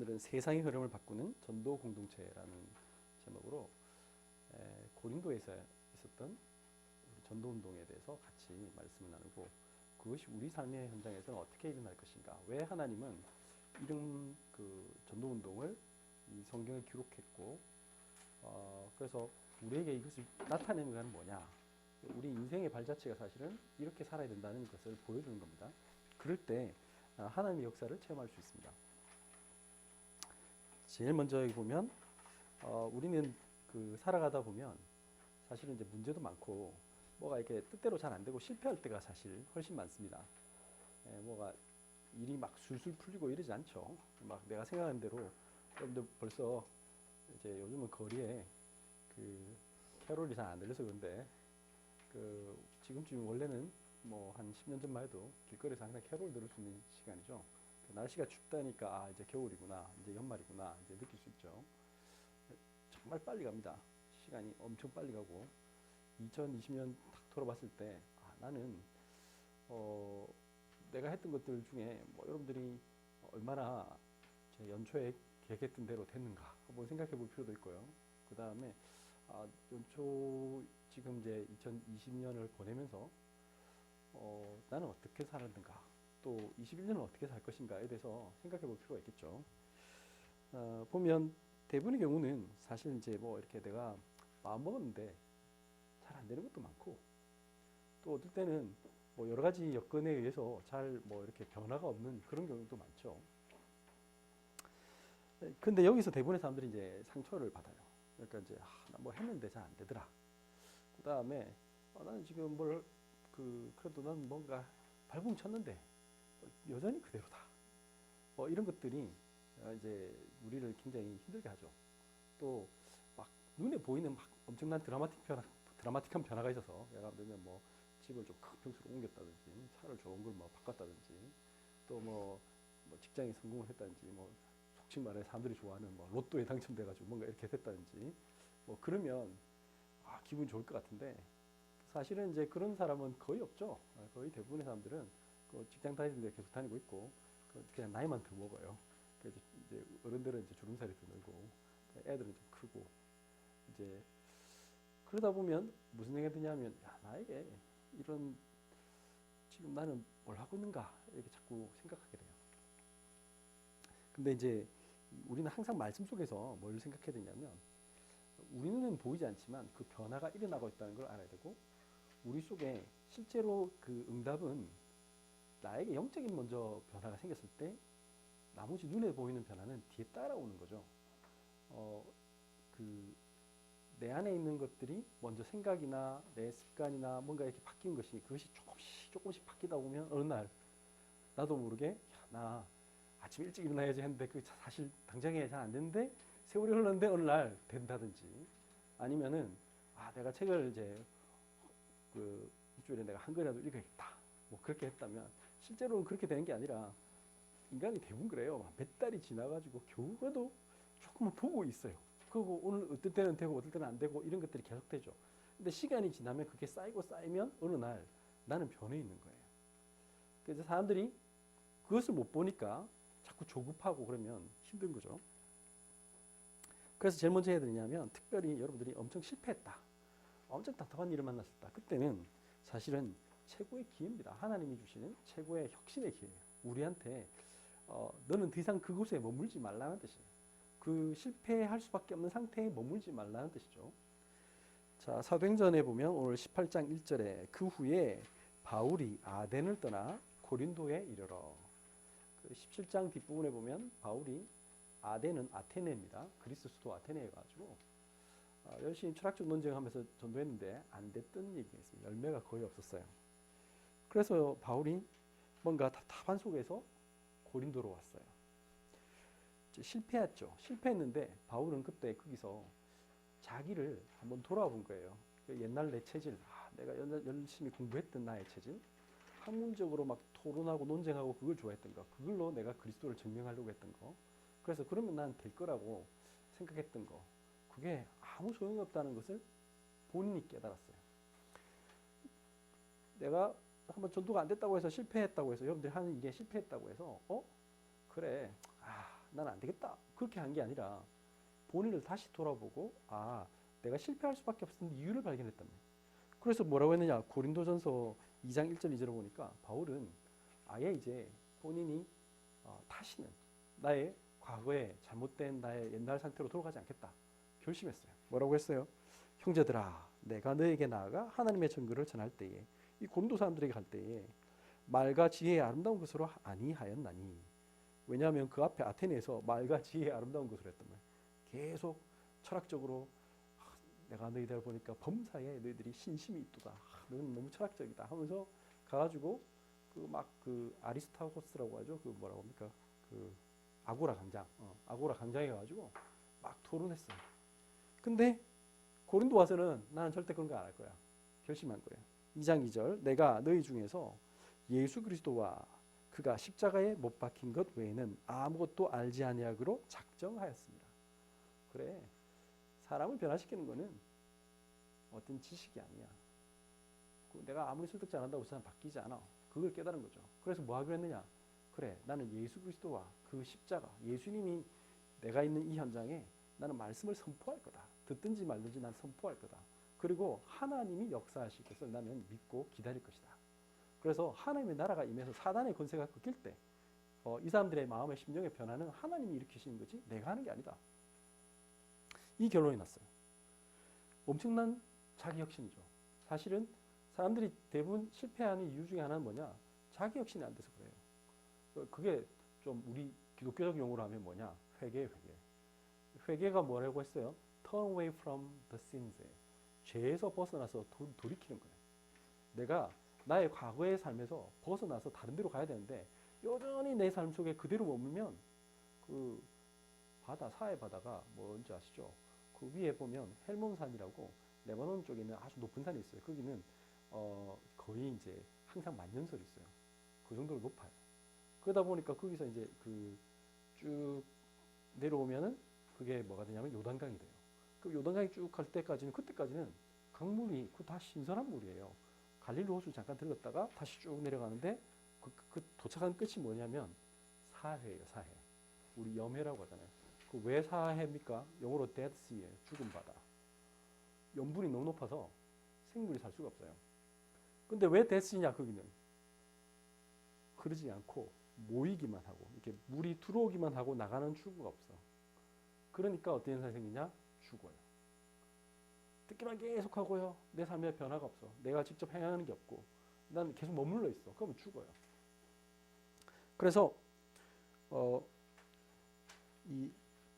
오늘은 세상의 흐름을 바꾸는 전도 공동체라는 제목으로 고린도에서 있었던 우리 전도 운동에 대해서 같이 말씀을 나누고, 그것이 우리 삶의 현장에서는 어떻게 일어날 것인가, 왜 하나님은 이런 그 전도 운동을 이 성경에 기록했고, 그래서 우리에게 이것을 나타내는 건 뭐냐, 우리 인생의 발자취가 사실은 이렇게 살아야 된다는 것을 보여주는 겁니다. 그럴 때 하나님의 역사를 체험할 수 있습니다. 제일 먼저 여기 보면 우리는 그 살아가다 보면 사실은 이제 문제도 많고 뭐가 이렇게 뜻대로 잘 안 되고 실패할 때가 사실 훨씬 많습니다. 뭐가 일이 막 술술 풀리고 이러지 않죠. 막 내가 생각한 대로. 여러분들 벌써 이제 요즘은 거리에 그 캐롤이 잘 안 들려서 그런데, 그 지금쯤 원래는 뭐 한 10년 전만 해도 길거리에서 항상 캐롤 들을 수 있는 시간이죠. 날씨가 춥다니까 이제 겨울이구나, 이제 연말이구나 이제 느낄 수 있죠. 정말 빨리 갑니다. 시간이 엄청 빨리 가고, 2020년 딱 돌아봤을 때 나는 내가 했던 것들 중에 뭐 여러분들이 얼마나 제 연초에 계획했던 대로 됐는가 한번 생각해 볼 필요도 있고요. 그 다음에 연초 지금 이제 2020년을 보내면서 나는 어떻게 살았는가, 또 21년은 어떻게 살 것인가에 대해서 생각해 볼 필요가 있겠죠. 보면 대부분의 경우는 사실 이제 뭐 이렇게 내가 마음 먹었는데 잘 안 되는 것도 많고, 또 어떨 때는 뭐 여러 가지 여건에 의해서 잘 뭐 이렇게 변화가 없는 그런 경우도 많죠. 근데 여기서 대부분의 사람들이 이제 상처를 받아요. 그러니까 이제 나 뭐 했는데 잘 안 되더라. 그 다음에 나는 지금 그래도 난 뭔가 발버둥 쳤는데 여전히 그대로다. 뭐 이런 것들이 이제 우리를 굉장히 힘들게 하죠. 또 막 눈에 보이는 막 엄청난 드라마틱한 변화가 있어서, 예를 들면 뭐 집을 좀 큰 평수로 옮겼다든지, 차를 좋은 걸 뭐 바꿨다든지, 또 뭐 직장에 성공을 했다든지, 뭐 속칭 말해 사람들이 좋아하는 뭐 로또에 당첨돼가지고 뭔가 이렇게 됐다든지, 뭐 그러면 기분 좋을 것 같은데, 사실은 이제 그런 사람은 거의 없죠. 거의 대부분의 사람들은 그 직장 다니는데 계속 다니고 있고, 그냥 나이만 더 먹어요. 그래서 이제 어른들은 이제 주름살이 더 늘고, 애들은 좀 크고, 이제 그러다 보면 무슨 생각이 드냐면, 나에게 이런, 지금 나는 뭘 하고 있는가 이렇게 자꾸 생각하게 돼요. 근데 이제 우리는 항상 말씀 속에서 뭘 생각해야 되냐면, 우리 눈은 보이지 않지만 그 변화가 일어나고 있다는 걸 알아야 되고, 우리 속에 실제로 그 응답은 나에게 영적인 먼저 변화가 생겼을 때 나머지 눈에 보이는 변화는 뒤에 따라오는 거죠. 내 안에 있는 것들이 먼저 생각이나 내 습관이나 뭔가 이렇게 바뀐 것이, 그것이 조금씩 바뀌다 보면 어느 날 나도 모르게 나 아침 일찍 일어나야지 했는데 그 사실 당장에 잘 안 되는데 세월이 흘렀는데 어느 날 된다든지, 아니면은 내가 책을 이제 일주일에 내가 한 권이라도 읽어야겠다, 뭐 그렇게 했다면 실제로는 그렇게 되는 게 아니라, 인간이 대부분 그래요. 몇 달이 지나가지고 겨우 그래도 조금은 보고 있어요. 그리고 오늘 어떨 때는 되고 어떨 때는 안 되고 이런 것들이 계속되죠. 근데 시간이 지나면 그게 쌓이고 쌓이면 어느 날 나는 변해 있는 거예요. 그래서 사람들이 그것을 못 보니까 자꾸 조급하고 그러면 힘든 거죠. 그래서 제일 먼저 해야 되냐면, 특별히 여러분들이 엄청 실패했다, 엄청 답답한 일을 만났었다, 그때는 사실은 최고의 기회입니다. 하나님이 주시는 최고의 혁신의 기회예요. 우리한테 너는 더 이상 그곳에 머물지 말라는 뜻이에요. 그 실패할 수밖에 없는 상태에 머물지 말라는 뜻이죠. 자, 사도행전에 보면 오늘 18장 1절에 그 후에 바울이 아덴을 떠나 고린도에 이르러, 17장 뒷부분에 보면 바울이, 아덴은 아테네입니다. 그리스 수도 아테네여가지고 열심히 철학적 논쟁하면서 전도했는데 안 됐던 얘기가 있습니다. 열매가 거의 없었어요. 그래서 바울이 뭔가 답답한 속에서 고린도로 왔어요. 실패했죠. 실패했는데 바울은 그때 거기서 자기를 한번 돌아본 거예요. 옛날 내 체질, 내가 열심히 공부했던 나의 체질, 학문적으로 막 토론하고 논쟁하고 그걸 좋아했던 거, 그걸로 내가 그리스도를 증명하려고 했던 거, 그래서 그러면 난 될 거라고 생각했던 거, 그게 아무 소용이 없다는 것을 본인이 깨달았어요. 내가 한번 전도가 안 됐다고 해서, 실패했다고 해서, 여러분들이 하는 일에 실패했다고 해서 그래 나는 안 되겠다. 그렇게 한 게 아니라 본인을 다시 돌아보고 내가 실패할 수밖에 없었던 이유를 발견했다며. 그래서 뭐라고 했느냐? 고린도전서 2장 1절 2절을 보니까 바울은 아예 이제 본인이 다시는 나의 과거에 잘못된 나의 옛날 상태로 돌아가지 않겠다 결심했어요. 뭐라고 했어요? 형제들아, 내가 너에게 나아가 하나님의 증거를 전할 때에, 이 고린도 사람들에게 갈 때에 말과 지혜의 아름다운 것으로 아니하였나니. 왜냐하면 그 앞에 아테네에서 말과 지혜의 아름다운 것으로 했단 말이에요. 계속 철학적으로 내가 너희들 보니까 범사에 너희들이 신심이 있도다. 너는 너무 철학적이다 하면서 가가지고 그 아리스타고스라고 하죠. 그 뭐라고 합니까? 그 아고라 광장, 아고라 광장에 가가지고 막 토론했어요. 근데 고린도 와서는 나는 절대 그런 거 안 할 거야. 결심한 거예요. 2장 2절, 내가 너희 중에서 예수 그리스도와 그가 십자가에 못 박힌 것 외에는 아무것도 알지 아니하기로 작정하였습니다. 그래, 사람을 변화시키는 거는 어떤 지식이 아니야. 내가 아무리 설득 잘한다고 사람 바뀌지 않아. 그걸 깨달은 거죠. 그래서 뭐 하기로 했느냐? 그래, 나는 예수 그리스도와 그 십자가, 예수님이 내가 있는 이 현장에 나는 말씀을 선포할 거다. 듣든지 말든지 난 선포할 거다. 그리고 하나님이 역사하실 것을 나는 믿고 기다릴 것이다. 그래서 하나님의 나라가 임해서 사단의 권세가 꺾일 때 이 사람들의 마음의 심령의 변화는 하나님이 일으키시는 거지 내가 하는 게 아니다. 이 결론이 났어요. 엄청난 자기 혁신이죠. 사실은 사람들이 대부분 실패하는 이유 중에 하나는 뭐냐? 자기 혁신이 안 돼서 그래요. 그게 좀 우리 기독교적 용어로 하면 뭐냐? 회개. 회개가 뭐라고 했어요? Turn away from the sins. 죄에서 벗어나서 돌이키는 거예요. 내가 나의 과거의 삶에서 벗어나서 다른 데로 가야 되는데 여전히 내 삶 속에 그대로 머물면 그 바다, 사해 바다가 뭔지 아시죠? 그 위에 보면 헬몬산이라고 레바논 쪽에 있는 아주 높은 산이 있어요. 거기는 거의 이제 항상 만년설이 있어요. 그 정도로 높아요. 그러다 보니까 거기서 이제 그 쭉 내려오면은 그게 뭐가 되냐면 요단강이 돼요. 그 요단강이 쭉 갈 때까지는, 그때까지는 강물이 그 다 신선한 물이에요. 갈릴리 호수 잠깐 들렀다가 다시 쭉 내려가는데 그 도착한 끝이 뭐냐면 사해예요. 사해. 우리 염해라고 하잖아요. 그 왜 사해입니까? 영어로 Dead Sea예요. 죽은 바다. 염분이 너무 높아서 생물이 살 수가 없어요. 근데 왜 Dead Sea냐 거기는? 그러지 않고 모이기만 하고 이렇게 물이 들어오기만 하고 나가는 출구가 없어. 그러니까 어떤 현상이 생기냐? 죽어요. 듣기만 계속 하고요. 내 삶에 변화가 없어. 내가 직접 행하는 게 없고 난 계속 머물러 있어. 그러면 죽어요. 그래서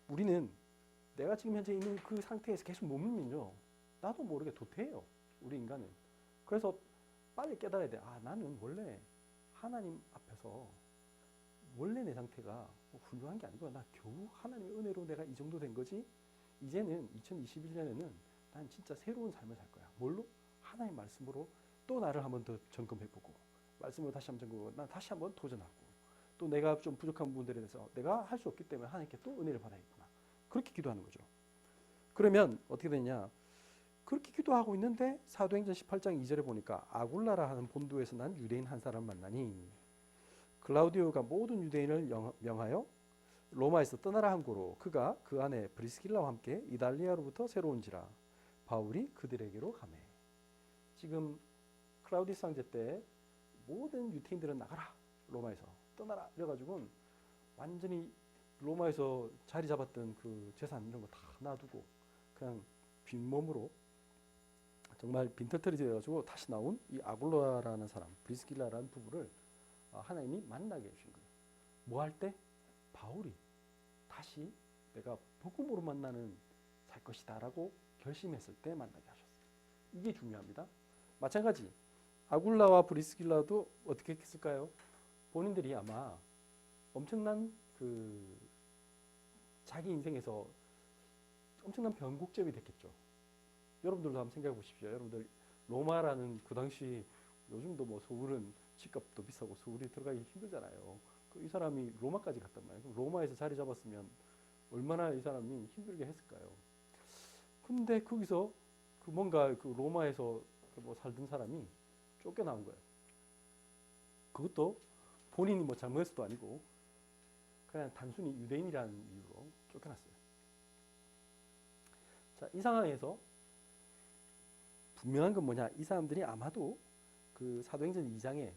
우리는 내가 지금 현재 있는 그 상태에서 계속 머물면요. 나도 모르게 도태해요. 우리 인간은. 그래서 빨리 깨달아야 돼. 나는 원래 하나님 앞에서 원래 내 상태가 훌륭한 게 아니고 나 겨우 하나님의 은혜로 내가 이 정도 된 거지. 이제는 2021년에는 난 진짜 새로운 삶을 살 거야. 뭘로? 하나님 말씀으로 또 나를 한번 더 점검해보고 말씀으로 다시 한번 점검하고 난 다시 한번 도전하고 또 내가 좀 부족한 부분들에 대해서 내가 할 수 없기 때문에 하나님께 또 은혜를 받아야겠구나. 그렇게 기도하는 거죠. 그러면 어떻게 되냐? 그렇게 기도하고 있는데 사도행전 18장 2절에 보니까 아굴라라 하는 본도에서 난 유대인 한 사람 만나니 클라우디오가 모든 유대인을 명하여 로마에서 떠나라 한 고로 그가 그 안에 브리스길라와 함께 이달리아로부터 새로 온지라 바울이 그들에게로 가매. 지금 클라우디스 황제 때 모든 유대인들은 나가라, 로마에서 떠나라 이래가지고 완전히 로마에서 자리 잡았던 그 재산 이런 거 다 놔두고 그냥 빈몸으로 정말 빈털터리 되어가지고 다시 나온 이 아굴라라는 사람, 브리스길라라는 부부를 하나님이 만나게 해주신 거예요. 뭐 할 때? 바울이 다시 내가 복음으로 만나는 살 것이다 라고 결심했을 때 만나게 하셨어요. 이게 중요합니다. 마찬가지 아굴라와 브리스길라도 어떻게 했을까요? 본인들이 아마 엄청난 그 자기 인생에서 엄청난 변곡점이 됐겠죠. 여러분들도 한번 생각해 보십시오. 여러분들 로마라는 그 당시 요즘도 뭐 서울은 집값도 비싸고 서울이 들어가기 힘들잖아요. 이 사람이 로마까지 갔단 말이에요. 로마에서 자리 잡았으면 얼마나 이 사람이 힘들게 했을까요? 근데 거기서 그 뭔가 그 로마에서 뭐 살던 사람이 쫓겨나온 거예요. 그것도 본인이 뭐 잘못했어도 아니고 그냥 단순히 유대인이라는 이유로 쫓겨났어요. 자, 이 상황에서 분명한 건 뭐냐? 이 사람들이 아마도 그 사도행전 2장에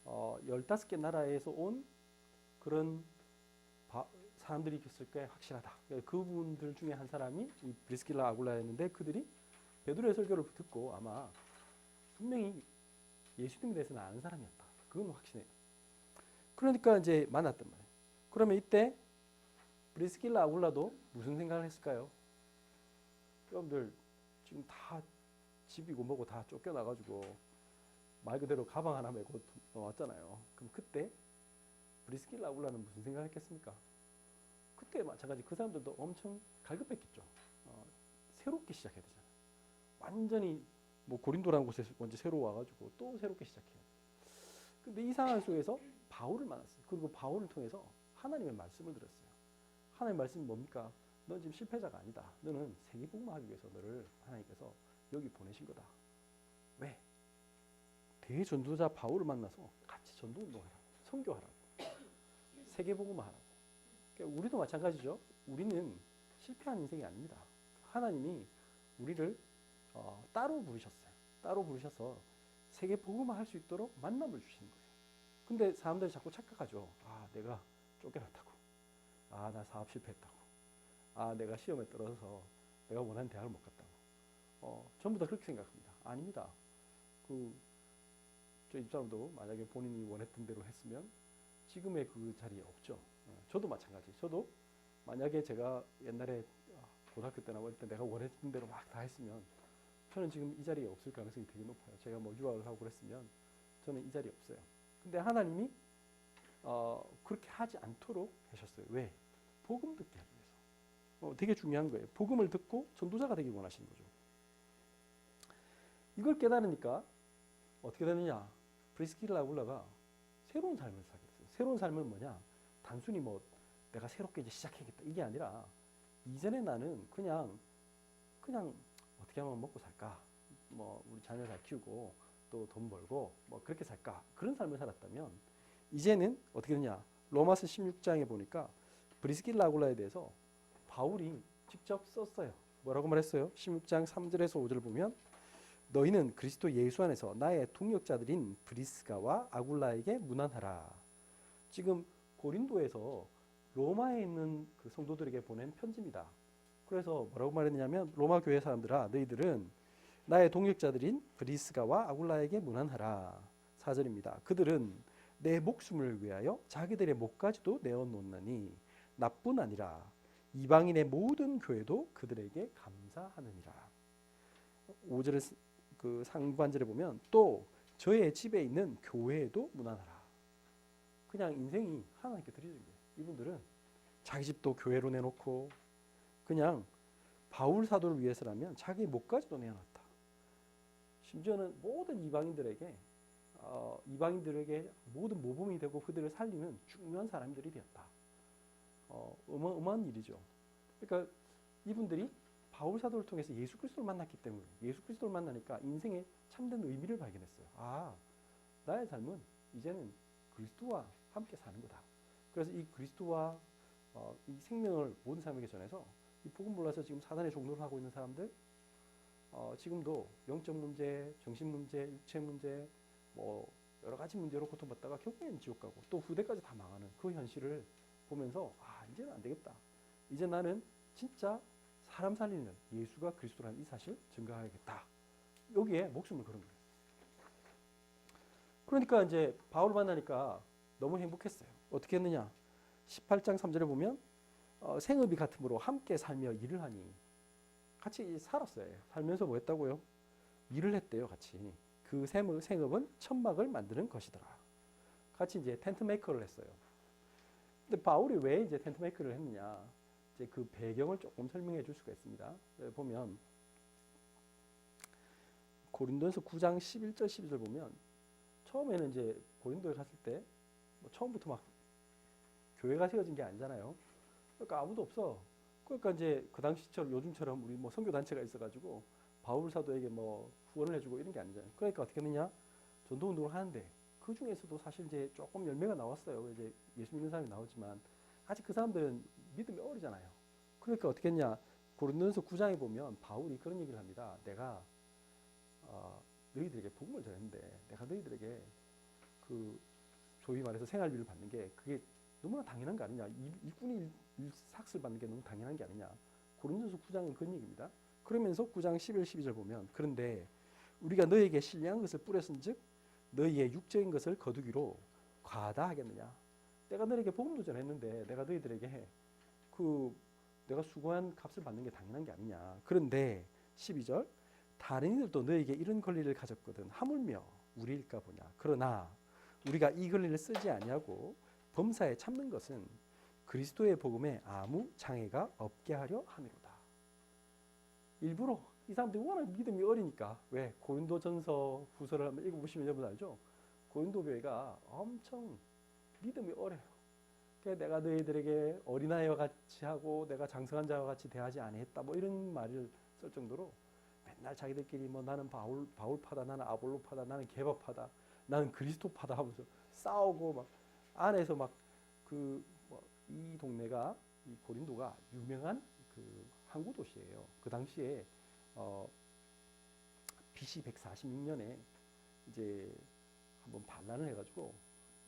15개 나라에서 온 그런 사람들이 있을 게 확실하다. 그분들 중에 한 사람이 이 브리스길라 아굴라였는데 그들이 베드로의 설교를 듣고 아마 분명히 예수님에 대해서는 아는 사람이었다. 그건 확신해요. 그러니까 이제 만났단 말이에요. 그러면 이때 브리스길라 아굴라도 무슨 생각을 했을까요? 여러분들 지금 다 집이고 뭐고 다 쫓겨나가지고 말 그대로 가방 하나 메고 왔잖아요. 그럼 그때 브리스길라 아굴라는 무슨 생각을 했겠습니까? 그때 마찬가지 그 사람들도 엄청 갈급했겠죠. 새롭게 시작해야 되잖아요. 완전히 뭐 고린도라는 곳에 먼저 새로 와가지고 또 새롭게 시작해요. 근데 이 상황 속에서 바울을 만났어요. 그리고 바울을 통해서 하나님의 말씀을 들었어요. 하나님의 말씀이 뭡니까? 넌 지금 실패자가 아니다. 너는 세계복음하기 위해서 너를 하나님께서 여기 보내신 거다. 왜? 대전도자 바울을 만나서 같이 전도운동하라고, 선교하라고, 세계복음하라고. 그러니까 우리도 마찬가지죠. 우리는 실패한 인생이 아닙니다. 하나님이 우리를 따로 부르셨어요. 따로 부르셔서 세계복음화 할 수 있도록 만남을 주시는 거예요. 근데 사람들이 자꾸 착각하죠. 아, 내가 쫓겨났다고. 아, 나 사업 실패했다고. 아, 내가 시험에 떨어져서 내가 원하는 대학을 못 갔다고. 전부 다 그렇게 생각합니다. 아닙니다. 저 입사람도 만약에 본인이 원했던 대로 했으면 지금의 그 자리에 없죠. 저도 마찬가지. 저도 만약에 제가 옛날에 고등학교 때나 어릴 때 내가 원했던 대로 막 다 했으면 저는 지금 이 자리에 없을 가능성이 되게 높아요. 제가 뭐 유학을 하고 그랬으면 저는 이 자리에 없어요. 근데 하나님이 그렇게 하지 않도록 하셨어요. 왜? 복음 듣게 하기 위해서. 되게 중요한 거예요. 복음을 듣고 전도자가 되기 원하시는 거죠. 이걸 깨달으니까 어떻게 되느냐? 브리스길라 아굴라가 새로운 삶을 살게 됐어요. 새로운 삶은 뭐냐? 단순히 뭐 내가 새롭게 이제 시작해야겠다 이게 아니라 이전에 나는 그냥 어떻게 하면 먹고 살까? 뭐 우리 자녀 잘 키우고 또 돈 벌고 뭐 그렇게 살까? 그런 삶을 살았다면 이제는 어떻게 되냐? 로마서 16장에 보니까 브리스길라 아굴라에 대해서 바울이 직접 썼어요. 뭐라고 말했어요? 16장 3절에서 5절 보면 너희는 그리스도 예수 안에서 나의 동역자들인 브리스가와 아굴라에게 문안하라. 지금 고린도에서 로마에 있는 그 성도들에게 보낸 편지입니다. 그래서 뭐라고 말했냐면 로마 교회 사람들아 너희들은 나의 동역자들인 브리스가와 아굴라에게 문안하라. 4절입니다. 그들은 내 목숨을 위하여 자기들의 목까지도 내어놓느니 나뿐 아니라 이방인의 모든 교회도 그들에게 감사하느니라. 5절의 그 상반절에 보면 또 저의 집에 있는 교회에도 문안하라. 그냥 인생이 하나님께 드려진 거예요. 이분들은 자기 집도 교회로 내놓고 그냥 바울 사도를 위해서라면 자기 목까지도 내어놨다. 심지어는 모든 이방인들에게 모든 모범이 되고 그들을 살리는 중요한 사람들이 되었다. 어마어마한 일이죠. 그러니까 이분들이 바울 사도를 통해서 예수 그리스도를 만났기 때문에 예수 그리스도를 만나니까 인생의 참된 의미를 발견했어요. 아, 나의 삶은 이제는 그리스도와 함께 사는 거다. 그래서 이 그리스도와 이 생명을 모든 사람에게 전해서 이 복음 몰라서 지금 사단의 종로를 하고 있는 사람들 지금도 영적 문제, 정신 문제, 육체 문제 뭐 여러 가지 문제로 고통받다가 결국에는 지옥 가고 또 후대까지 다 망하는 그 현실을 보면서 아, 이제는 안 되겠다. 이제 나는 진짜 사람 살리는 예수가 그리스도라는 이 사실 증거하겠다. 여기에 목숨을 걸은 거예요. 그러니까 이제 바울 만나니까 너무 행복했어요. 어떻게 했느냐? 18장 3절에 보면 생업이 같으므로 함께 살며 일을 하니 같이 살았어요. 살면서 뭐 했다고요? 일을 했대요, 같이. 그 생업은 천막을 만드는 것이더라. 같이 이제 텐트 메이커를 했어요. 근데 바울이 왜 이제 텐트 메이커를 했느냐? 이제 그 배경을 조금 설명해 줄 수가 있습니다. 보면 고린도전서 9장 11절 12절 보면 처음에는 이제 고린도에 갔을 때 뭐 처음부터 막 교회가 세워진 게 아니잖아요. 그러니까 아무도 없어. 그러니까 이제 그 당시처럼 요즘처럼 우리 뭐 선교 단체가 있어가지고 바울 사도에게 뭐 후원을 해주고 이런 게 아니잖아요. 그러니까 어떻게 했느냐? 전도 운동을 하는데 그 중에서도 사실 이제 조금 열매가 나왔어요. 이제 예수 믿는 사람이 나오지만 아직 그 사람들은 믿음이 어리잖아요. 그러니까 어떻게 했냐? 고린도전서 9장에 보면 바울이 그런 얘기를 합니다. 내가 너희들에게 복음을 전했는데 내가 너희들에게 그 소위 말해서 생활비를 받는 게 그게 너무나 당연한 거 아니냐? 일꾼이 삭슬 받는 게 너무 당연한 게 아니냐? 고린도전서 9장은 그런 얘기입니다. 그러면서 9장 11, 12절 보면 그런데 우리가 너에게 신령한 것을 뿌렸은즉 너희의 육적인 것을 거두기로 과다하겠느냐? 내가 너에게 복음도 전했는데 내가 너희들에게 내가 수고한 값을 받는 게 당연한 게 아니냐? 그런데 12절 다른 이들도 너에게 이런 권리를 가졌거든 하물며 우리일까 보냐? 그러나 우리가 이 권리를 쓰지 아니하고 범사에 참는 것은 그리스도의 복음에 아무 장애가 없게 하려 함이로다. 일부러 이 사람들이 워낙 믿음이 어리니까 왜 고린도전서 후서를 한번 읽어보시면 여러분 알죠? 고린도 교회가 엄청 믿음이 어려요. 그래서 내가 너희들에게 어린아이와 같이 하고 내가 장성한 자와 같이 대하지 아니했다 뭐 이런 말을 쓸 정도로 맨날 자기들끼리 뭐 나는 바울파다 나는 아볼로파다 나는 게바파다 나는 그리스도파다 하면서 싸우고 막 안에서 막 이 동네가 이 고린도가 유명한 그 항구 도시예요. 그 당시에 BC 146년에 이제 한번 반란을 해가지고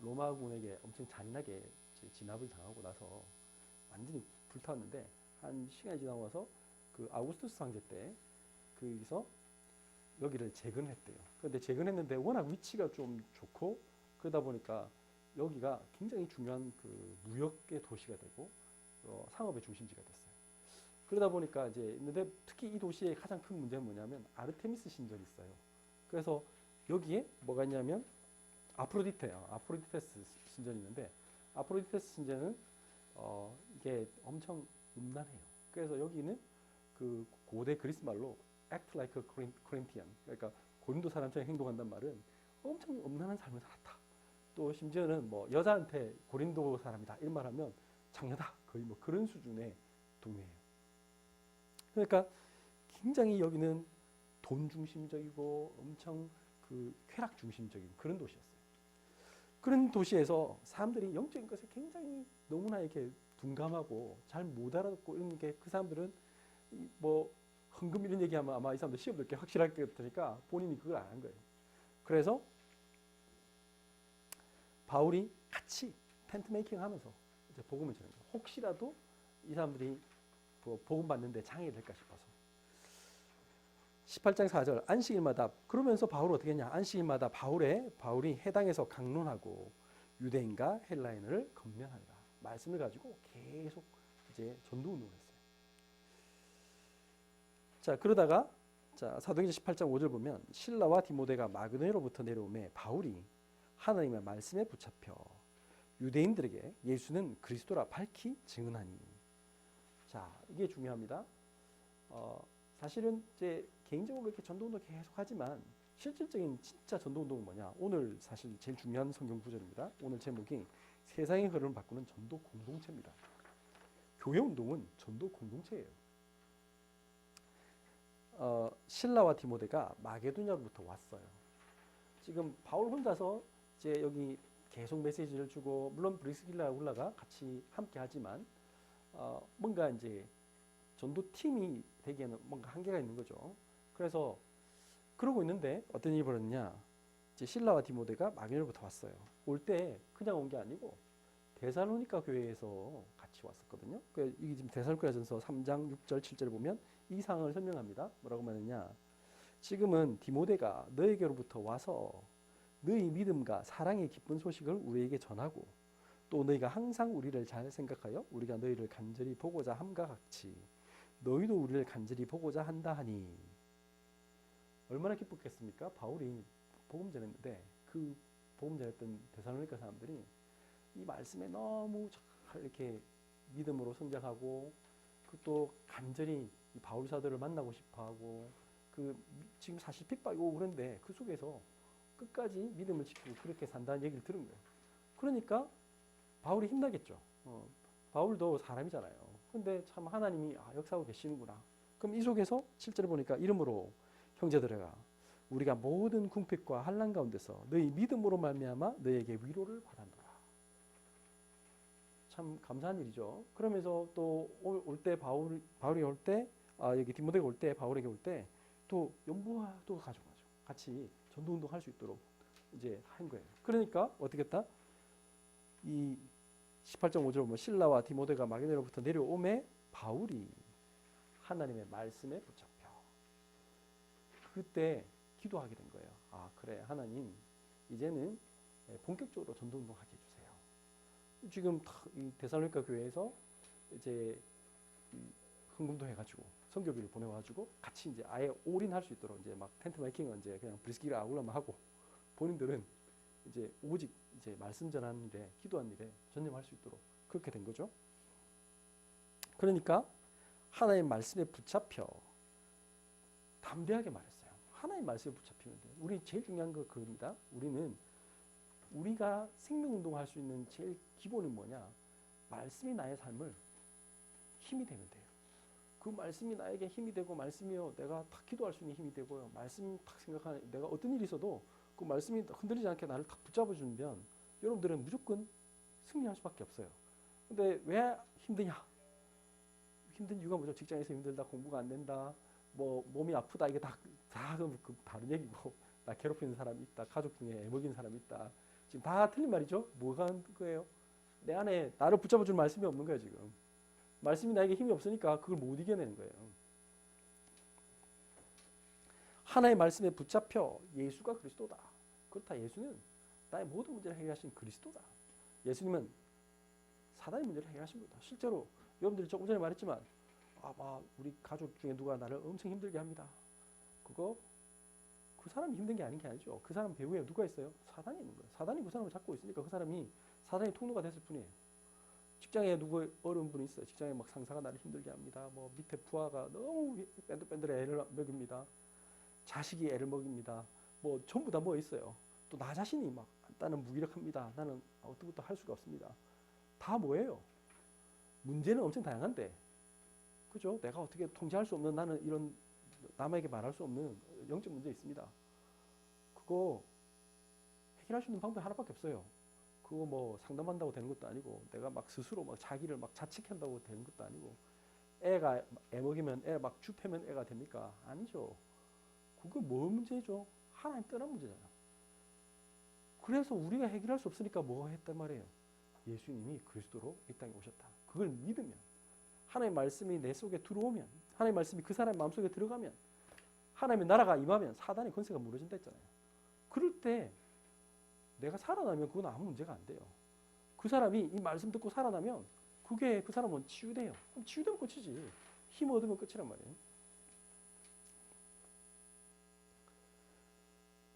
로마군에게 엄청 잔인하게 진압을 당하고 나서 완전히 불탔는데 한 시간이 지나고 나서 그 아우구스투스 황제 때 거기서 여기를 재건했대요. 그런데 재건했는데 워낙 위치가 좀 좋고 그러다 보니까 여기가 굉장히 중요한 그 무역의 도시가 되고 상업의 중심지가 됐어요. 그러다 보니까 이제 있는데 특히 이 도시의 가장 큰 문제는 뭐냐면 아르테미스 신전이 있어요. 그래서 여기에 뭐가 있냐면 아프로디테스 신전이 있는데 아프로디테스 신전은 이게 엄청 음란해요. 그래서 여기는 그 고대 그리스 말로 act like a Corinthian, 그러니까 고린도 사람처럼 행동한단 말은 엄청 음란한 삶을 살았다. 또 심지어는 뭐 여자한테 고린도 사람이다 이런 말하면 장녀다 거의 뭐 그런 수준의 동네예요. 그러니까 굉장히 여기는 돈 중심적이고 엄청 그 쾌락 중심적인 그런 도시였어요. 그런 도시에서 사람들이 영적인 것에 굉장히 너무나 이렇게 둔감하고 잘 못 알아듣고 이런 게 그 사람들은 뭐 헌금 이런 얘기하면 아마 이 사람들 시험 들게 확실할 것 같으니까 본인이 그걸 안 한 거예요. 그래서 바울이 같이 텐트 메이킹 하면서 이제 복음을 전하는 거예요. 혹시라도 이 사람들이 복음 받는데 장애가 될까 싶어서. 18장 4절 안식일마다 그러면서 바울은 어떻게 했냐? 안식일마다 바울이 해당에서 강론하고 유대인과 헬라인을 건면하리라. 말씀을 가지고 계속 이제 전도 운동을 했어요. 자, 그러다가 사도행전 18장 5절 보면 실라와 디모데가 마게도냐로부터 내려오매 바울이 하나님의 말씀에 붙잡혀 유대인들에게 예수는 그리스도라 밝히 증언하니. 자, 이게 중요합니다. 사실은 이제 개인적으로 이렇게 전도운동 계속 하지만 실질적인 진짜 전도운동은 뭐냐? 오늘 사실 제일 중요한 성경 구절입니다. 오늘 제목이 세상의 흐름을 바꾸는 전도 공동체입니다. 교회 운동은 전도 공동체예요. 실라와 디모데가 마게도냐로부터 왔어요. 지금 바울 혼자서 이제 여기 계속 메시지를 주고 물론 브리스길라 아굴라가 같이 함께 하지만 뭔가 이제 전도팀이 되기에는 뭔가 한계가 있는 거죠. 그래서 그러고 있는데 어떤 일이 벌어졌냐? 이제 실라와 디모데가 마게도냐로부터 왔어요. 올 때 그냥 온 게 아니고 데살로니가 교회에서 같이 왔었거든요. 이게 지금 데살로니가전서 3장 6절 7절을 보면 이 상황을 설명합니다. 뭐라고 말하느냐? 지금은 디모데가 너에게로부터 와서 너희 믿음과 사랑의 기쁜 소식을 우리에게 전하고 또 너희가 항상 우리를 잘 생각하여 우리가 너희를 간절히 보고자 함과 같이 너희도 우리를 간절히 보고자 한다 하니. 얼마나 기뻤겠습니까? 바울이 복음 전했는데 그 복음 전했던 데살로니가 사람들이 이 말씀에 너무 잘 이렇게 믿음으로 성장하고 또 간절히 이 바울 사도를 만나고 싶어하고 지금 사실 핍박이 오고 그런데 그 속에서 끝까지 믿음을 지키고 그렇게 산다는 얘기를 들은 거예요. 그러니까 바울이 힘나겠죠. 바울도 사람이잖아요. 근데 참 하나님이 역사하고 계시는구나. 그럼 이 속에서 실제로 보니까 이러므로 형제들아 우리가 모든 궁핍과 환난 가운데서 너희 믿음으로 말미암아 너희에게 위로를 받았노라. 참 감사한 일이죠. 그러면서 또 올 때 바울이 올 때, 여기 디모데가 올 때, 바울에게 올 때 또 연보화도 가져가죠. 같이 전도 운동할 수 있도록 이제 한 거예요. 그러니까 어떻게 했다? 이 18.5절 보면 신라와 디모데가 마게도냐로부터 내려오매 바울이 하나님의 말씀에 붙잡혀. 그때 기도하게 된 거예요. 아, 그래, 하나님 이제는 본격적으로 전도 운동하게 해주세요. 지금 이 데살로니가 교회에서 이제 헌금도 해가지고 선교비를 보내가지고 같이 이제 아예 올인할 수 있도록 이제 막 텐트 메이킹은 이제 그냥 브리스기라 아울러만 하고 본인들은 이제 오직 이제 말씀 전하는 일에 기도하는 일에 전념할 수 있도록 그렇게 된 거죠. 그러니까 하나님 말씀에 붙잡혀 담대하게 말했어요. 하나님 말씀에 붙잡히면 돼요. 우리 제일 중요한 거 그겁니다. 우리가 생명운동할 수 있는 제일 기본은 뭐냐? 말씀이 나의 삶을 힘이 되면 돼요. 그 말씀이 나에게 힘이 되고 말씀이요 내가 탁 기도할 수 있는 힘이 되고요. 말씀 탁 생각하는 내가 어떤 일이 있어도 그 말씀이 흔들리지 않게 나를 탁 붙잡아주면 여러분들은 무조건 승리할 수밖에 없어요. 근데 왜 힘드냐? 힘든 이유가 뭐죠? 직장에서 힘들다, 공부가 안 된다, 뭐 몸이 아프다, 이게 다 그 다른 얘기고, 나 괴롭히는 사람이 있다, 가족 중에 애먹이는 사람이 있다, 지금 다 틀린 말이죠. 뭐가 한 거예요? 내 안에 나를 붙잡아줄 말씀이 없는 거예요. 지금 말씀이 나에게 힘이 없으니까 그걸 못 이겨내는 거예요. 하나의 말씀에 붙잡혀 예수가 그리스도다. 그렇다. 예수는 나의 모든 문제를 해결하신 그리스도다. 예수님은 사단의 문제를 해결하신 거다. 실제로 여러분들이 조금 전에 말했지만 우리 가족 중에 누가 나를 엄청 힘들게 합니다. 그 사람이 힘든 게 아닌 게 아니죠. 그 사람 배후에 누가 있어요? 사단이 있는 거예요. 사단이 그 사람을 잡고 있으니까 그 사람이 사단의 통로가 됐을 뿐이에요. 직장에 누구 어려운 분이 있어요. 직장에 막 상사가 나를 힘들게 합니다. 뭐 밑에 부하가 너무 뺀들뺀들해 애를 먹입니다. 자식이 애를 먹입니다. 뭐 전부 다 뭐 있어요. 또 나 자신이 막 나는 무기력합니다. 나는 어떻게부터 할 수가 없습니다. 다 뭐예요? 문제는 엄청 다양한데, 그죠? 내가 어떻게 통제할 수 없는 나는 이런 남에게 말할 수 없는 영적 문제 있습니다. 그거 해결할 수 있는 방법이 하나밖에 없어요. 그거 뭐 상담한다고 되는 것도 아니고 내가 막 스스로 막 자기를 막 자책한다고 되는 것도 아니고 애가 애 먹이면 애 막 줍하면 애가 됩니까? 아니죠. 그거 뭐 문제죠? 하나님 떠난 문제잖아. 그래서 우리가 해결할 수 없으니까 뭐 했단 말이에요? 예수님이 그리스도로 이 땅에 오셨다. 그걸 믿으면 하나님의 말씀이 내 속에 들어오면 하나님의 말씀이 그 사람의 마음속에 들어가면 하나님의 나라가 임하면 사단의 권세가 무너진다 했잖아요. 그럴 때 내가 살아나면 그건 아무 문제가 안 돼요. 그 사람이 이 말씀 듣고 살아나면 그게 그 사람은 치유돼요. 그럼 치유되면 끝이지. 힘 얻으면 끝이란 말이에요.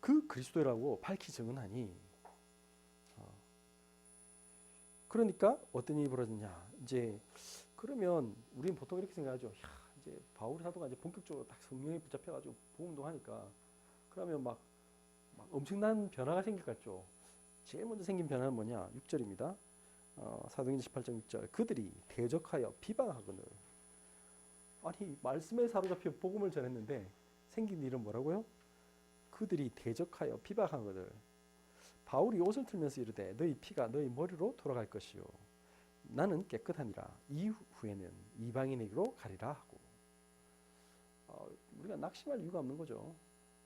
그 그리스도라고 밝히 증언하니 그러니까 어떤 일이 벌어졌냐. 이제 그러면 우리는 보통 이렇게 생각하죠. 야, 이제 바울 사도가 이제 본격적으로 딱 성령에 붙잡혀가지고 복음운동하니까 그러면 막 엄청난 변화가 생길 것 같죠. 제일 먼저 생긴 변화는 뭐냐? 6절입니다. 사도행전 18.6절 그들이 대적하여 비방하거늘. 아니 말씀에 사로잡혀 복음을 전했는데 생긴 일은 뭐라고요? 그들이 대적하여 비방하거늘. 바울이 옷을 틀면서 이르되 너희 피가 너희 머리로 돌아갈 것이요 나는 깨끗하니라. 이후에는 이방인에게로 가리라 하고. 우리가 낙심할 이유가 없는 거죠.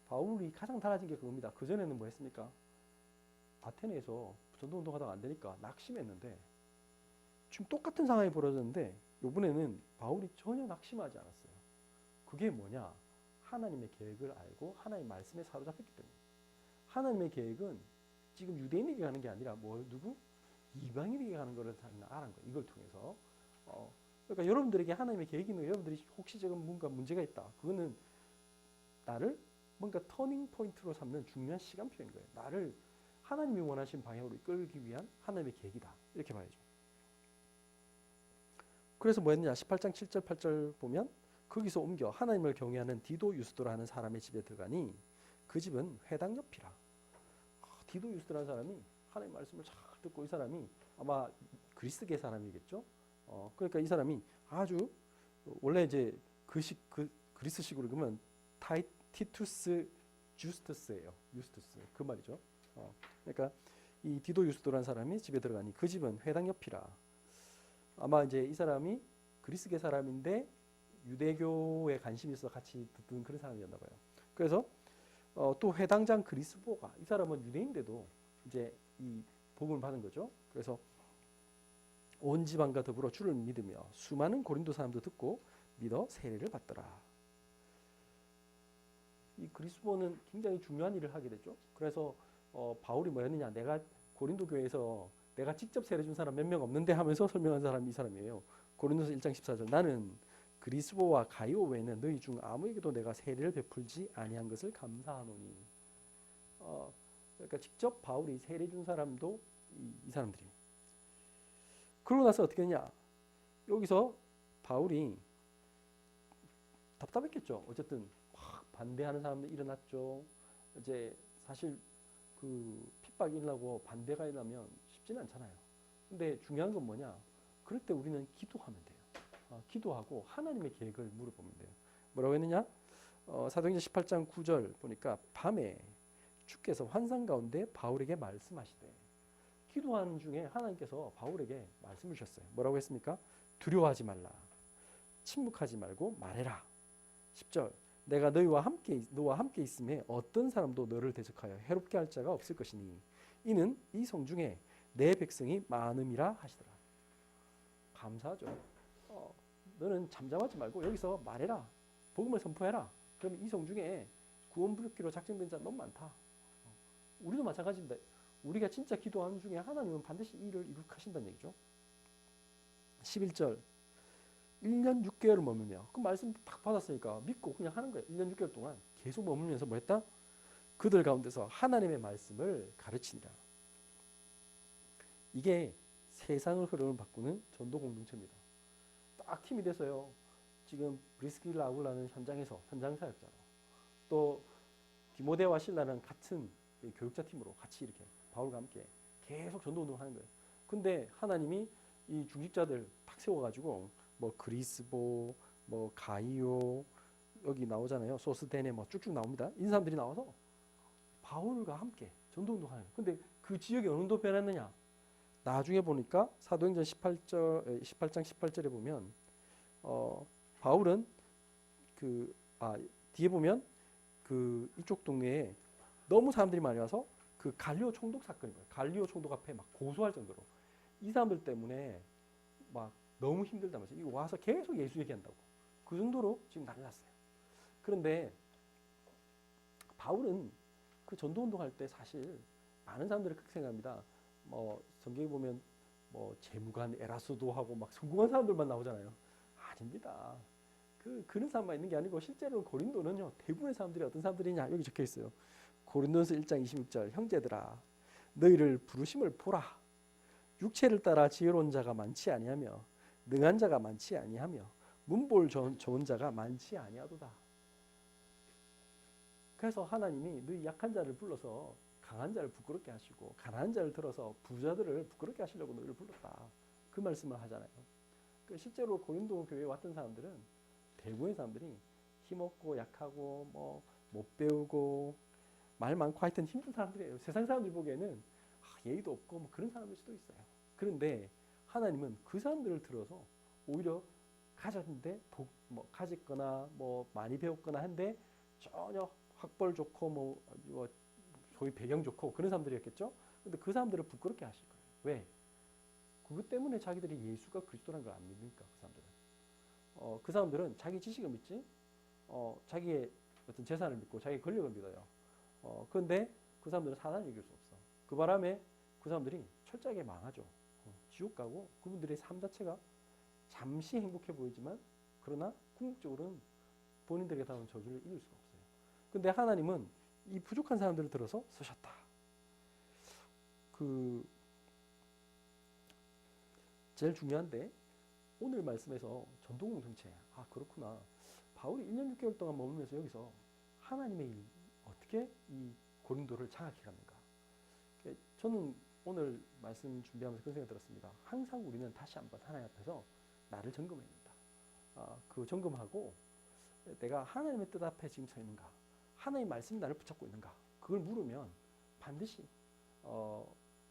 바울이 가장 달라진 게 그겁니다. 그전에는 뭐 했습니까? 아테네에서 전도운동하다가 안 되니까 낙심했는데 지금 똑같은 상황이 벌어졌는데 이번에는 바울이 전혀 낙심하지 않았어요. 그게 뭐냐? 하나님의 계획을 알고 하나님의 말씀에 사로잡혔기 때문에. 하나님의 계획은 지금 유대인에게 가는 게 아니라 누구? 이방인에게 가는 것을 알은 거예요. 이걸 통해서. 그러니까 여러분들에게 하나님의 계획이 있는 거예요. 여러분들이 혹시 지금 뭔가 문제가 있다. 그거는 나를 뭔가 터닝 포인트로 삼는 중요한 시간표인 거예요. 나를 하나님이 원하신 방향으로 이끌기 위한 하나님의 계획이다. 이렇게 봐야죠. 그래서 뭐 했느냐? 18장 7절 8절 보면 거기서 옮겨 하나님을 경외하는 디도 유스도라는 사람의 집에 들어가니 그 집은 회당 옆이라. 디도 유스도라는 사람이 하나님 말씀을 잘 듣고 이 사람이 아마 그리스계 사람이겠죠. 그러니까 이 사람이 아주 원래 이제 그리스식으로 그러면 티투스 주스투스예요. 유스투스 그 말이죠. 그러니까 이 디도 유스도라는 사람이 집에 들어가니 그 집은 회당 옆이라. 아마 이제 이 사람이 그리스계 사람인데 유대교에 관심이 있어 같이 듣던 그런 사람이었나 봐요. 그래서 또 회당장 그리스보가, 이 사람은 유대인데도 이제 이 복음을 받은 거죠. 그래서 온 지방과 더불어 주를 믿으며 수많은 고린도 사람도 듣고 믿어 세례를 받더라. 이 그리스보는 굉장히 중요한 일을 하게 됐죠. 그래서 바울이 뭐였느냐, 내가 고린도 교회에서 내가 직접 세례 준 사람 몇 명 없는데 하면서 설명한 사람이 이 사람이에요. 고린도서 1장 14절, 나는 그리스보와 가이오 외에는 너희 중 아무에게도 내가 세례를 베풀지 아니한 것을 감사하노니. 그러니까 직접 바울이 세례 준 사람도 이 사람들이. 그러고 나서 어떻게 했냐, 여기서 바울이 답답했겠죠. 어쨌든 확 반대하는 사람들 일어났죠. 이제 사실 그 핍박이 일어나고 반대가 일어나면 쉽지는 않잖아요. 근데 중요한 건 뭐냐, 그럴 때 우리는 기도하면 돼요. 기도하고 하나님의 계획을 물어보면 돼요. 뭐라고 했느냐, 사도행전 18장 9절 보니까 밤에 주께서 환상 가운데 바울에게 말씀하시되, 기도하는 중에 하나님께서 바울에게 말씀을 주셨어요. 뭐라고 했습니까? 두려워하지 말라, 침묵하지 말고 말해라. 10절, 내가 너와 함께 있음에 어떤 사람도 너를 대적하여 해롭게 할 자가 없을 것이니 이는 이 성 중에 내 백성이 많음이라 하시더라. 감사하죠. 너는 잠잠하지 말고 여기서 말해라, 복음을 선포해라. 그러면 이 성 중에 구원 부르기로 작정된 자 너무 많다. 우리도 마찬가지입니다. 우리가 진짜 기도하는 중에 하나님은 반드시 이 일을 이룩하신다는 얘기죠. 11절, 1년 6개월을 머물며, 그 말씀 딱 받았으니까 믿고 그냥 하는 거예요. 1년 6개월 동안 계속 머물면서 뭐 했다? 그들 가운데서 하나님의 말씀을 가르치니라. 이게 세상의 흐름을 바꾸는 전도 공동체입니다. 딱 팀이 돼서요, 지금 브리스길라 아굴라는 현장에서 현장 사역자로, 또 디모데와 실라는 같은 교육자 팀으로 같이 이렇게 바울과 함께 계속 전도 운동을 하는 거예요. 근데 하나님이 이 중직자들 딱 세워가지고 뭐 그리스보, 뭐 가이오, 여기 나오잖아요. 소스데네 뭐 쭉쭉 나옵니다. 이 사람들이 나와서 바울과 함께 전도 운동하는 거예요. 근데 그 지역이 어느 정도 변했느냐? 나중에 보니까 사도행전 18장 18절에 보면 바울은 뒤에 보면 그 이쪽 동네에 너무 사람들이 많이 와서 그 갈리오 총독 사건인 거예요. 갈리오 총독 앞에 막 고소할 정도로 이 사람들 때문에 막 너무 힘들다면서 이거 와서 계속 예수 얘기한다고, 그 정도로 지금 난리 났어요. 그런데 바울은 그 전도 운동할 때 사실 많은 사람들이 그렇게 생각합니다. 뭐 성경에 보면 뭐 재무관 에라스도하고 막 성공한 사람들만 나오잖아요. 아닙니다. 그런 사람만 있는 게 아니고 실제로 고린도는요, 대부분의 사람들이 어떤 사람들이냐, 여기 적혀 있어요. 고린도서 1장 26절, 형제들아 너희를 부르심을 보라. 육체를 따라 지혜로운 자가 많지 아니하며 능한 자가 많지 아니하며 문볼 좋은 자가 많지 아니하도다. 그래서 하나님이 너희 약한 자를 불러서 강한 자를 부끄럽게 하시고 가난한 자를 들어서 부자들을 부끄럽게 하시려고 너희를 불렀다. 그 말씀을 하잖아요. 실제로 고린도 교회에 왔던 사람들은 대부분의 사람들이 힘없고 약하고 뭐 못 배우고 말 많고 하여튼 힘든 사람들이에요. 세상 사람들 보기에는 예의도 없고 뭐 그런 사람일 수도 있어요. 그런데 하나님은 그 사람들을 들어서 오히려 가졌는데 뭐 가졌거나 뭐 많이 배웠거나 한데 전혀 학벌 좋고 뭐 소위 배경 좋고 그런 사람들이었겠죠. 근데 그 사람들을 부끄럽게 하실 거예요. 왜? 그것 때문에 자기들이 예수가 그리스도라는 걸 안 믿으니까. 그 사람들은 자기 지식을 믿지, 자기의 어떤 재산을 믿고 자기 권력을 믿어요. 그런데 그 사람들은 사단을 이길 수 없어. 그 바람에 그 사람들이 철저하게 망하죠. 지옥 가고 그분들의 삶 자체가 잠시 행복해 보이지만 그러나 궁극적으로는 본인들에게 닿은 저주를 이길 수가 없어요. 근데 하나님은 이 부족한 사람들을 들어서 쓰셨다. 제일 중요한데 오늘 말씀에서 전도 공동체, 그렇구나. 바울이 1년 6개월 동안 머물면서 여기서 하나님의 일, 어떻게 이 고린도를 장악해 갑니까? 저는 오늘 말씀 준비하면서 그런 생각이 들었습니다. 항상 우리는 다시 한번 하나님 앞에서 나를 점검해야 된다. 그 점검하고 내가 하나님의 뜻 앞에 지금 서 있는가, 하나님의 말씀이 나를 붙잡고 있는가, 그걸 물으면 반드시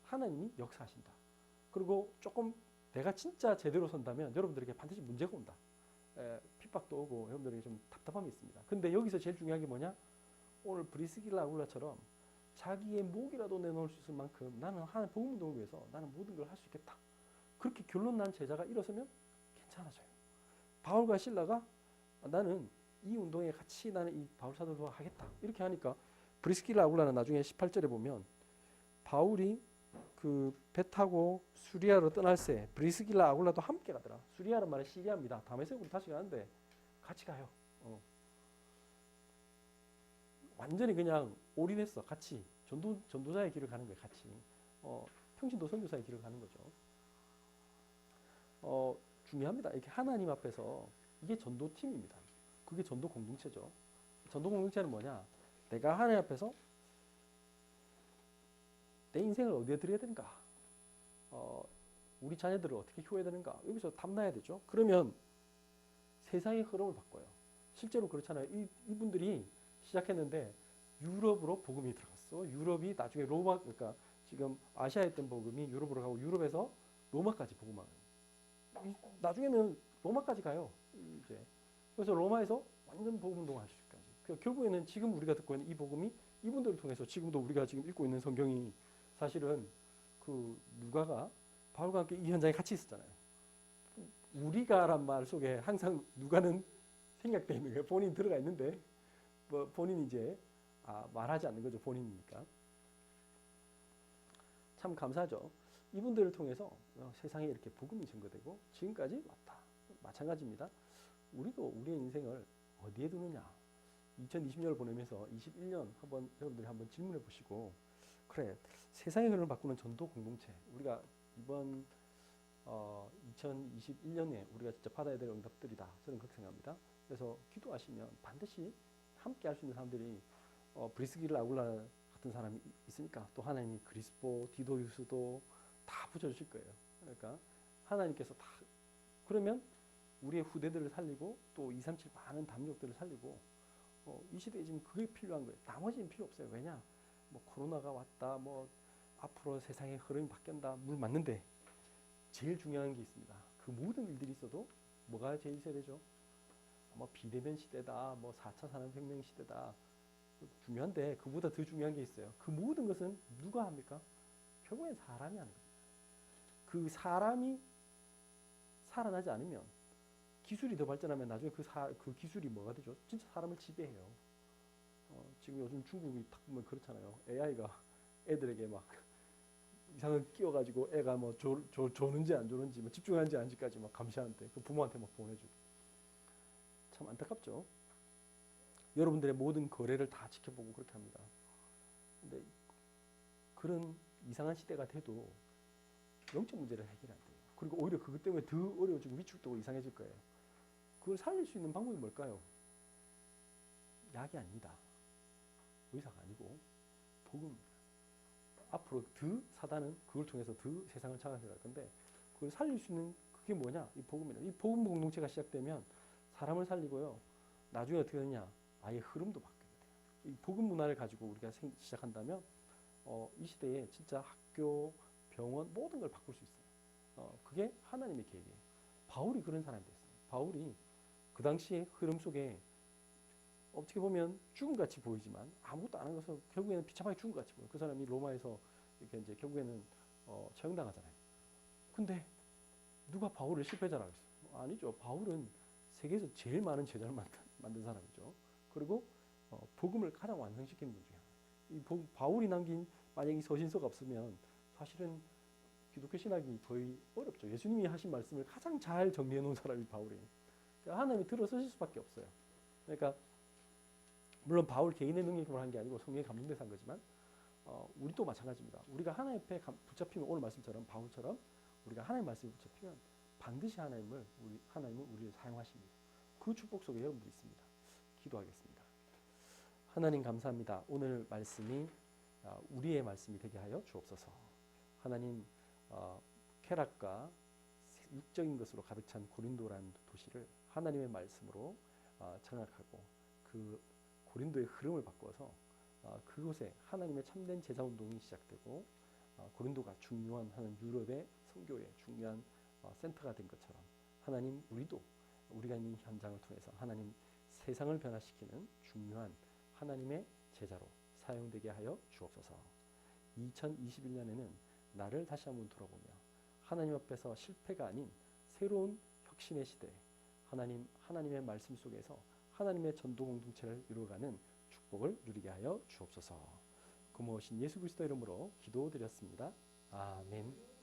하나님이 역사하신다. 그리고 조금 내가 진짜 제대로 선다면 여러분들에게 반드시 문제가 온다. 핍박도 오고 여러분들에게 좀 답답함이 있습니다. 근데 여기서 제일 중요한 게 뭐냐? 오늘 브리스길라 아굴라처럼 자기의 목이라도 내놓을 수 있을 만큼 나는 하나님 복음 운동을 위해서 나는 모든 걸 할 수 있겠다. 그렇게 결론 난 제자가 일어서면 괜찮아져요. 바울과 실라가 나는 이 운동에 같이 나는 이 바울 사도와 하겠다. 이렇게 하니까 브리스길라 아굴라는 나중에 18절에 보면 바울이 그 배 타고 수리아로 떠날 새 브리스길라 아굴라도 함께 가더라. 수리아란 말은 시리아입니다. 다메섹으로 다시 가는데 같이 가요. 완전히 그냥 올인했어. 같이 전도자의 길을 가는 거예요. 같이 평신도 선교사의 길을 가는 거죠. 중요합니다. 이렇게 하나님 앞에서 이게 전도팀입니다. 그게 전도 공동체죠. 전도 공동체는 뭐냐? 내가 하나님 앞에서 내 인생을 어디에 드려야 되는가? 우리 자녀들을 어떻게 키워야 되는가? 여기서 탐나야 되죠. 그러면 세상의 흐름을 바꿔요. 실제로 그렇잖아요. 이분들이 시작했는데 유럽으로 복음이 들어갔어. 유럽이 나중에 로마, 그러니까 지금 아시아에 있던 복음이 유럽으로 가고 유럽에서 로마까지 복음하는. 나중에는 로마까지 가요. 이제 그래서 로마에서 완전 복음 운동을 하실 때까지. 그러니까 결국에는 지금 우리가 듣고 있는 이 복음이 이분들을 통해서 지금도 우리가 지금 읽고 있는 성경이 사실은 그 누가가 바울과 함께 이 현장에 같이 있었잖아요. 우리가란 말 속에 항상 누가는 생략되어 있는 거예요. 본인 들어가 있는데 뭐 본인이 이제 말하지 않는 거죠. 본인이니까. 참 감사하죠. 이분들을 통해서 세상에 이렇게 복음이 전거되고 지금까지 왔다. 마찬가지입니다. 우리도 우리의 인생을 어디에 두느냐. 2020년을 보내면서 21년 여러분들이 한번 질문해 보시고 그래 세상의 흐름을 바꾸는 전도 공동체 우리가 이번 2021년에 우리가 진짜 받아야 될 응답들이다. 저는 그렇게 생각합니다. 그래서 기도하시면 반드시 함께 할 수 있는 사람들이 브리스길라 아굴라 같은 사람이 있으니까 또 하나님이 그리스보, 디도유스도 다 붙여주실 거예요. 그러니까 하나님께서 다 그러면 우리의 후대들을 살리고 또 237 많은 담력들을 살리고 이 시대에 지금 그게 필요한 거예요. 나머지는 필요 없어요. 왜냐? 뭐 코로나가 왔다. 뭐 앞으로 세상의 흐름이 바뀐다. 물 맞는데 제일 중요한 게 있습니다. 그 모든 일들이 있어도 뭐가 제일 있어야 되죠? 뭐 비대면 시대다. 뭐 4차 산업혁명 시대다. 중요한데 그보다 더 중요한 게 있어요. 그 모든 것은 누가 합니까? 결국엔 사람이 하는 겁니다. 그 사람이 살아나지 않으면 기술이 더 발전하면 나중에 그 기술이 뭐가 되죠? 진짜 사람을 지배해요. 지금 요즘 중국이 딱 보면 그렇잖아요. AI가 애들에게 막 이상한 끼워가지고 애가 뭐 조는지 안 조는지 뭐 집중하는지 아닌지까지 막 감시하는데 그 부모한테 막 보내주고 참 안타깝죠. 여러분들의 모든 거래를 다 지켜보고 그렇게 합니다. 근데 그런 이상한 시대가 돼도 영적 문제를 해결이 안 돼요. 그리고 오히려 그것 때문에 더 어려워지고 위축되고 이상해질 거예요. 그걸 살릴 수 있는 방법이 뭘까요? 약이 아닙니다. 의사가 아니고 복음입니다. 앞으로 더 사단은 그걸 통해서 더 세상을 장악해 갈 건데 그걸 살릴 수 있는 그게 뭐냐? 이 복음이다. 이 복음 공동체가 시작되면 사람을 살리고요. 나중에 어떻게 되냐? 아예 흐름도 바뀌게 돼요. 이 복음 문화를 가지고 우리가 시작한다면 이 시대에 진짜 학교, 병원 모든 걸 바꿀 수 있어요. 그게 하나님의 계획이에요. 바울이 그런 사람이 됐어요. 바울이 그 당시의 흐름 속에 어떻게 보면 죽음같이 보이지만 아무것도 안 한 것은 결국에는 비참하게 죽은 것 같이 보여요. 그 사람이 로마에서 이렇게 이제 결국에는 처형당하잖아요. 근데 누가 바울을 실패자라고 했어요? 아니죠. 바울은 세계에서 제일 많은 제자를 만든 사람이죠. 그리고 복음을 가장 완성시킨 분 중에 하나예요. 이 바울이 남긴 만약 이 서신서가 없으면 사실은 기독교 신학이 거의 어렵죠. 예수님이 하신 말씀을 가장 잘 정리해 놓은 사람이 바울이에요. 그러니까 하나님이 들어 쓰실 수밖에 없어요. 그러니까 물론 바울 개인의 능력으로 한 게 아니고 성령에 감동돼서 한 거지만 우리도 마찬가지입니다. 우리가 하나님 앞에 붙잡히면 오늘 말씀처럼 바울처럼 우리가 하나님 말씀에 붙잡히면 반드시 하나님은 우리를 사용하십니다. 그 축복 속에 여러분들이 있습니다. 기도하겠습니다. 하나님 감사합니다. 오늘 말씀이 우리의 말씀이 되게 하여 주옵소서. 하나님 쾌락과 육적인 것으로 가득 찬 고린도라는 도시를 하나님의 말씀으로 장악하고 그 고린도의 흐름을 바꿔서 그곳에 하나님의 참된 제자운동이 시작되고 고린도가 중요한 하는 유럽의 선교의 중요한 센터가 된 것처럼 하나님 우리도 우리가 있는 현장을 통해서 하나님 세상을 변화시키는 중요한 하나님의 제자로 사용되게 하여 주옵소서. 2021년에는 나를 다시 한번 돌아보며 하나님 앞에서 실패가 아닌 새로운 혁신의 시대, 하나님의 말씀 속에서 하나님의 전도 공동체를 이루어가는 축복을 누리게 하여 주옵소서. 고마우신 예수 그리스도 이름으로 기도드렸습니다. 아멘.